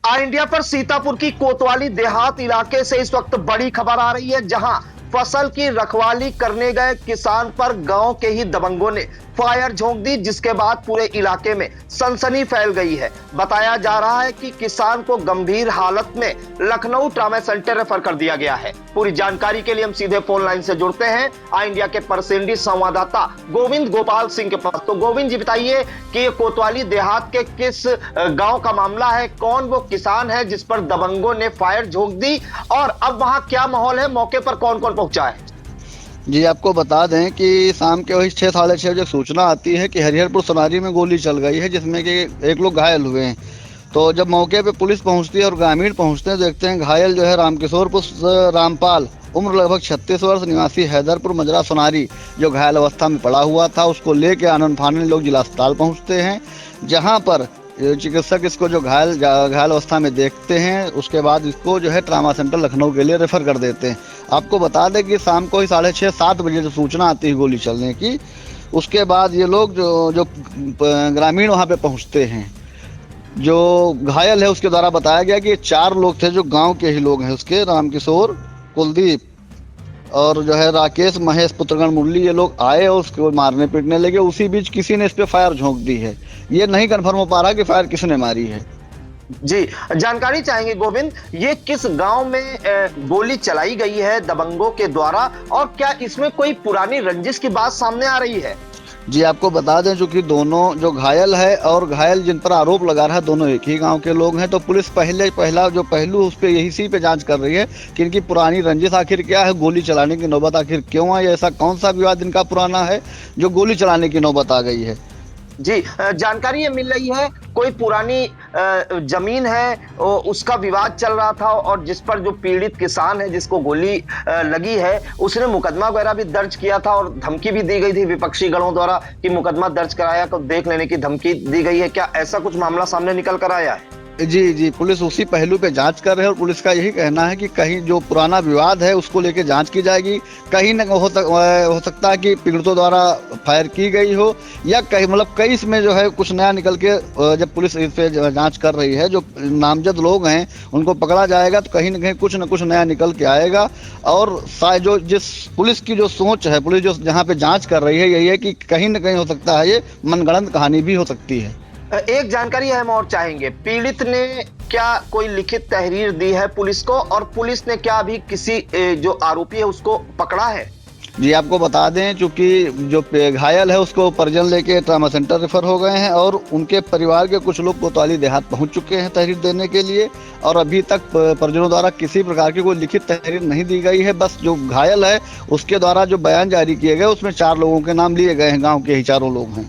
India पर सीतापुर की कोतवाली देहात इलाके से इस वक्त बड़ी खबर आ रही है, जहां फसल की रखवाली करने गए किसान पर गांव के ही दबंगों ने फायर झोंक दी, जिसके बाद पूरे इलाके में सनसनी फैल गई है। बताया जा रहा है कि किसान को गंभीर हालत में लखनऊ ट्रॉमा सेंटर रेफर कर दिया गया है। पूरी जानकारी के लिए हम सीधे फोन लाइन से जुड़ते हैं इंडिया के परसेंडी संवाददाता गोविंद गोपाल सिंह के पास। तो गोविंद जी, बताइए कि ये कोतवाली देहात के किस गांव का मामला है, कौन वो किसान है जिस पर दबंगों ने फायर झोंक दी, और अब वहां क्या माहौल है, मौके पर कौन कौन पहुंचा है? जी, आपको बता दें कि शाम के वही 6 साढ़े 6 बजे सूचना आती है कि हरिहरपुर सोनारी में गोली चल गई है, जिसमें कि एक लोग घायल हुए हैं। तो जब मौके पे पुलिस पहुंचती है और ग्रामीण पहुंचते हैं, देखते हैं घायल जो है रामकिशोर पुत्र रामपाल, उम्र लगभग 36 वर्ष, निवासी हैदरपुर मजरा सोनारी, जो घायल अवस्था में पड़ा हुआ था। उसको लेके आनन फानन लोग जिला अस्पताल पहुँचते हैं, जहाँ पर चिकित्सक इसको जो घायल अवस्था में देखते हैं, उसके बाद इसको जो है ट्रामा सेंटर लखनऊ के लिए रेफर कर देते हैं। आपको बता दें कि शाम को ही 6:30-7 बजे जो सूचना आती है गोली चलने की, उसके बाद ये लोग जो ग्रामीण वहाँ पे पहुँचते हैं। जो घायल है उसके द्वारा बताया गया कि 4 लोग थे जो गाँव के ही लोग हैं उसके, रामकिशोर, कुलदीप और जो है राकेश, महेश, पुत्रगण, मुरली, ये लोग आए और उसको मारने पीटने लगे। उसी बीच किसी ने इस पे फायर झोंक दी है। ये नहीं कन्फर्म हो पा रहा कि फायर किसने मारी है। जी, जानकारी चाहेंगे गोविंद, ये किस गांव में गोली चलाई गई है दबंगों के द्वारा, और क्या इसमें कोई पुरानी रंजिश की बात सामने आ रही है? जी, आपको बता दें चूंकि दोनों जो घायल है और घायल जिन पर आरोप लगा रहा है, दोनों एक ही गांव के लोग हैं। तो पुलिस पहला जो पहलू उस पे इसी पे जांच कर रही है कि इनकी पुरानी रंजिश आखिर क्या है, गोली चलाने की नौबत आखिर क्यों आई, ऐसा कौन सा विवाद इनका पुराना है जो गोली चलाने की नौबत आ गई है। जी, जानकारी ये मिल रही है कोई पुरानी जमीन है, उसका विवाद चल रहा था, और जिस पर जो पीड़ित किसान है जिसको गोली लगी है, उसने मुकदमा वगैरह भी दर्ज किया था और धमकी भी दी गई थी विपक्षी गणों द्वारा कि मुकदमा दर्ज कराया तो देख लेने की धमकी दी गई है। क्या ऐसा कुछ मामला सामने निकल कर आया है? जी, पुलिस उसी पहलू पे जांच कर रही है और पुलिस का यही कहना है कि कहीं जो पुराना विवाद है उसको लेके जांच की जाएगी। कहीं न हो सकता है कि पीड़ितों द्वारा फायर की गई हो, या कहीं मतलब कई इसमें जो है कुछ नया निकल के, जब पुलिस इस पे जांच कर रही है, जो नामजद लोग हैं उनको पकड़ा जाएगा तो कहीं न कुछ नया निकल के आएगा। और जो जिस पुलिस की जो सोच है, पुलिस जो जहाँ पे जाँच कर रही है, यही है कि कहीं न कहीं हो सकता है ये मनगढ़ंत कहानी भी हो सकती है। एक जानकारी हम और चाहेंगे, पीड़ित ने क्या कोई लिखित तहरीर दी है पुलिस को, और पुलिस ने क्या अभी किसी जो आरोपी है उसको पकड़ा है? जी, आपको बता दें चूंकि जो घायल है उसको परिजन लेके ट्रामा सेंटर रेफर हो गए हैं और उनके परिवार के कुछ लोग कोतवाली देहात पहुंच चुके हैं तहरीर देने के लिए, और अभी तक परिजनों द्वारा किसी प्रकार की कोई लिखित तहरीर नहीं दी गई है। बस जो घायल है उसके द्वारा जो बयान जारी किए गए उसमें 4 लोगों के नाम लिए गए हैं, गाँव के ही 4 लोग हैं।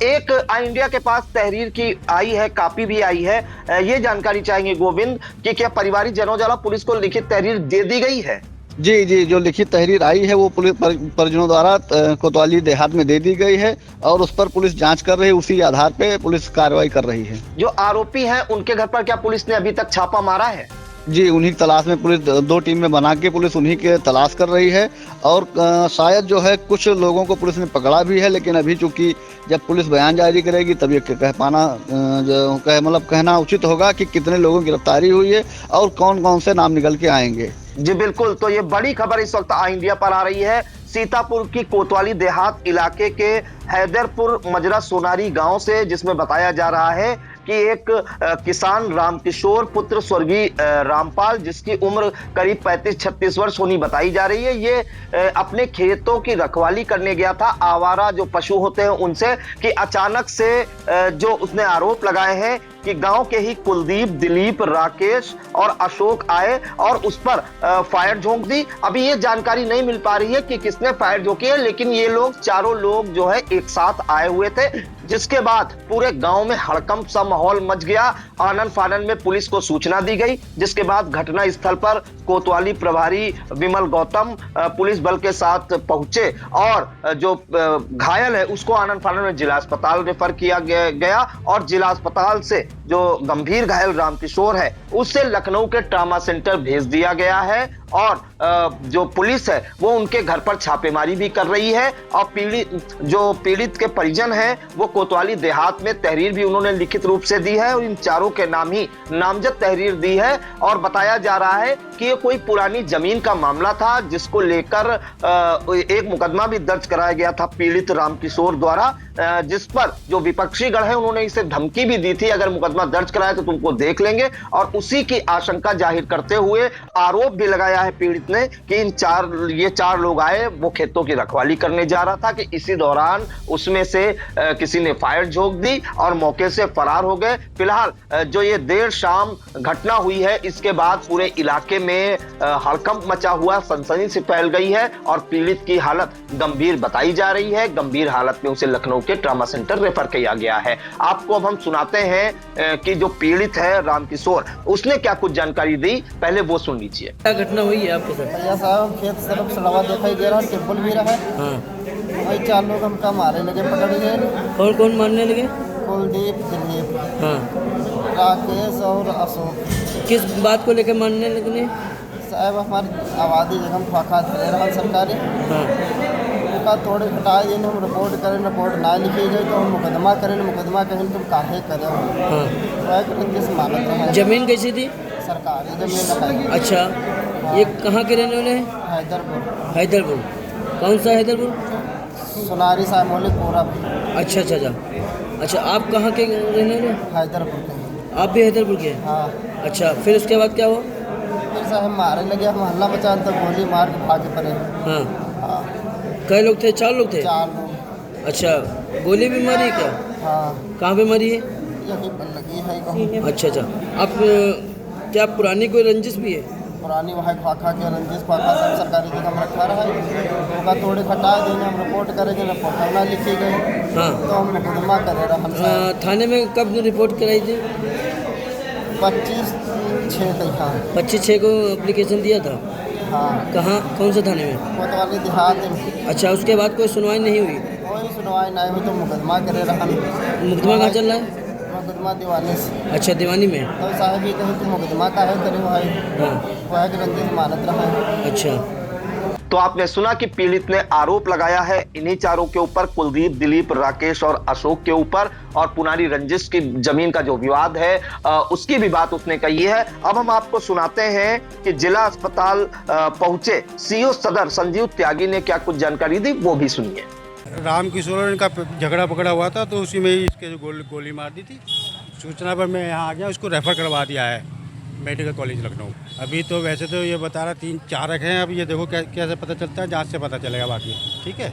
एक इंडिया के पास तहरीर की आई है, कापी भी आई है, ये जानकारी चाहेंगे गोविंद कि क्या परिवारिक जनों द्वारा पुलिस को लिखित तहरीर दे दी गई है? जी, जो लिखित तहरीर आई है वो पुलिस परिजनों द्वारा कोतवाली देहात में दे दी गई है और उस पर पुलिस जांच कर रही है। उसी आधार पे पुलिस कार्रवाई कर रही है। जो आरोपी हैं उनके घर पर क्या पुलिस ने अभी तक छापा मारा है? जी, उन्हीं की तलाश में पुलिस 2 टीम में बना के पुलिस उन्हीं के तलाश कर रही है, और शायद जो है कुछ लोगों को पुलिस ने पकड़ा भी है, लेकिन अभी चूंकि जब पुलिस बयान जारी करेगी तब ये कह पाना मतलब कहना उचित होगा कि कितने लोगों की गिरफ्तारी हुई है और कौन कौन से नाम निकल के आएंगे। जी बिल्कुल, तो ये बड़ी खबर इस वक्त इंडिया पर आ रही है सीतापुर की कोतवाली देहात इलाके के हैदरपुर मजरा सोनारी गांव से, जिसमें बताया जा रहा है कि एक किसान रामकिशोर पुत्र स्वर्गीय रामपाल, जिसकी उम्र करीब 35-36 वर्ष होनी बताई जा रही है, ये अपने खेतों की रखवाली करने गया था आवारा जो पशु होते हैं उनसे, कि अचानक से जो उसने आरोप लगाए हैं कि गांव के ही कुलदीप, दिलीप, राकेश और अशोक आए और उस पर फायर झोंक दी। अभी ये जानकारी नहीं मिल पा रही है कि किसने फायर झोंकी है, लेकिन ये लोग 4 लोग जो है एक साथ आए हुए थे, जिसके बाद पूरे गांव में हड़कंप सा माहौल मच गया। आनन फानन में पुलिस को सूचना दी गई, जिसके बाद घटना स्थल पर कोतवाली प्रभारी विमल गौतम पुलिस बल के साथ पहुंचे और जो घायल है उसको आनन फानन में जिला अस्पताल रेफर किया गया और जिला अस्पताल से जो गंभीर घायल रामकिशोर है उसे लखनऊ के ट्रामा सेंटर भेज दिया गया है और जो पुलिस है वो उनके घर पर छापेमारी भी कर रही है और पीड़ित के परिजन हैं वो कोतवाली देहात में तहरीर भी उन्होंने लिखित रूप से दी है और इन चारों के नाम ही नामजद तहरीर दी है और बताया जा रहा है कि ये कोई पुरानी जमीन का मामला था जिसको लेकर एक मुकदमा भी दर्ज कराया गया था पीड़ित रामकिशोर द्वारा, जिस पर जो विपक्षी गण है उन्होंने इसे धमकी भी दी थी अगर मुकदमा दर्ज कराया तो तुमको देख लेंगे और उसी की आशंका जाहिर करते हुए आरोप भी लगाया है पीड़ित ने कि ये चार लोग आए वो खेतों की रखवाली करने जा रहा था कि इसी दौरान उसमें से किसी ने फायर झोंक दी और मौके से फरार हो गए। फिलहाल जो ये देर शाम घटना हुई है इसके बाद पूरे इलाके में हड़कंप मचा हुआ, सनसनी से फैल गई है और पीड़ित की हालत गंभीर बताई जा रही है। गंभीर हालत में उसे लखनऊ के ट्रामा सेंटर रेफर किया गया है। आपको अब हम सुनाते हैं कि जो पीड़ित है रामकिशोर उसने क्या कुछ जानकारी दी, पहले वो सुन लीजिए। क्या घटना हुई है आपके साथ? भैया साहब खेत तरफ सड़वा दिखाई दे रहा है, टेम्पल भी रहा है। हाँ। वही 4 लोग हमका मारे लगे, पकड़ गए। कौन कौन मारने लगे? कुलदीप, दिलीप, हाँ। राकेश और अशोक। किस बात को लेकर मारने लगे? साहब हमारी आबादी जगह फाखा धरे रहा सरकारी। हाँ। उनका तोड़े घटाए देने हम रिपोर्ट करें, रिपोर्ट ना लिखी गई तो हम मुकदमा करें, मुकदमा कहें तुम काहे करें। हाँ। वह किस मानत है? जमीन कैसी थी? सरकारी जमीन है। अच्छा, ये कहाँ के रहने वाले हैं? हैदरपुर। हैदरपुर। कौन सा हैदरपुर? सोनारी साहब मोली पूरा। अच्छा अच्छा अच्छा। अच्छा, आप कहाँ के रहने वाले? हैदरपुर के। आप भी हैदरपुर के हैं? हाँ। अच्छा, फिर उसके बाद क्या हुआ? फिर साहब मारे लगे, हम हल्ला मचा तो गोली मार के भागे पड़े। हाँ। हाँ। कई लोग थे? 4 लोग थे? 4 लोग। अच्छा, गोली भी मारी क्या? हाँ। कहाँ पे मारी है? यही पर लगी है कहूँ। अच्छा अच्छा। आप क्या पुरानी कोई रंजिश भी है? पुरानी वहाँ फाखा के रंजिश फाखा सब सरकारी जगह में रखा रहा है। होगा तोड़े खटाए देंगे, हम रिपोर्ट करेंगे, रिपोर्ट ना लिखी गई। हाँ। तो हम मुकदमा करे रहा। थाने में कब रिपोर्ट कराई थी? 25/6 तक। हाँ। 25/6 को एप्लीकेशन दिया था? हाँ। कहाँ, कौन से थाने में? कोतवाली देहात में। अच्छा, उसके बाद कोई सुनवाई नहीं हुई? कोई सुनवाई नहीं हुई तो मुकदमा करे रहा। मुकदमा कहाँ चल रहा है? मुकदमा दीवानी से। अच्छा, दीवानी में। तो साहब ये कहीं तो मुकदमा का है करे भाई। हाँ। वह के रंजिश मानत रहा है। अच्छा। तो आपने सुना कि पीड़ित ने आरोप लगाया है इन्हीं चारों के ऊपर, कुलदीप, दिलीप, राकेश और अशोक के ऊपर, और पुरानी रंजिश की जमीन का जो विवाद है उसकी भी बात उसने कही है। अब हम आपको सुनाते हैं कि जिला अस्पताल पहुंचे सीओ सदर संजीव त्यागी ने क्या कुछ जानकारी दी, वो भी सुनिए। रामकिशोर इनका झगड़ा पकड़ा हुआ था तो उसी में ही इसके जो गोली मार दी थी। सूचना पर मैं यहाँ आ गया, उसको रेफ़र करवा दिया है मेडिकल कॉलेज लखनऊ। अभी तो वैसे तो ये बता रहा 3-4 रखे हैं, अब ये देखो कैसे पता चलता है, जांच से पता चलेगा बाकी। ठीक है।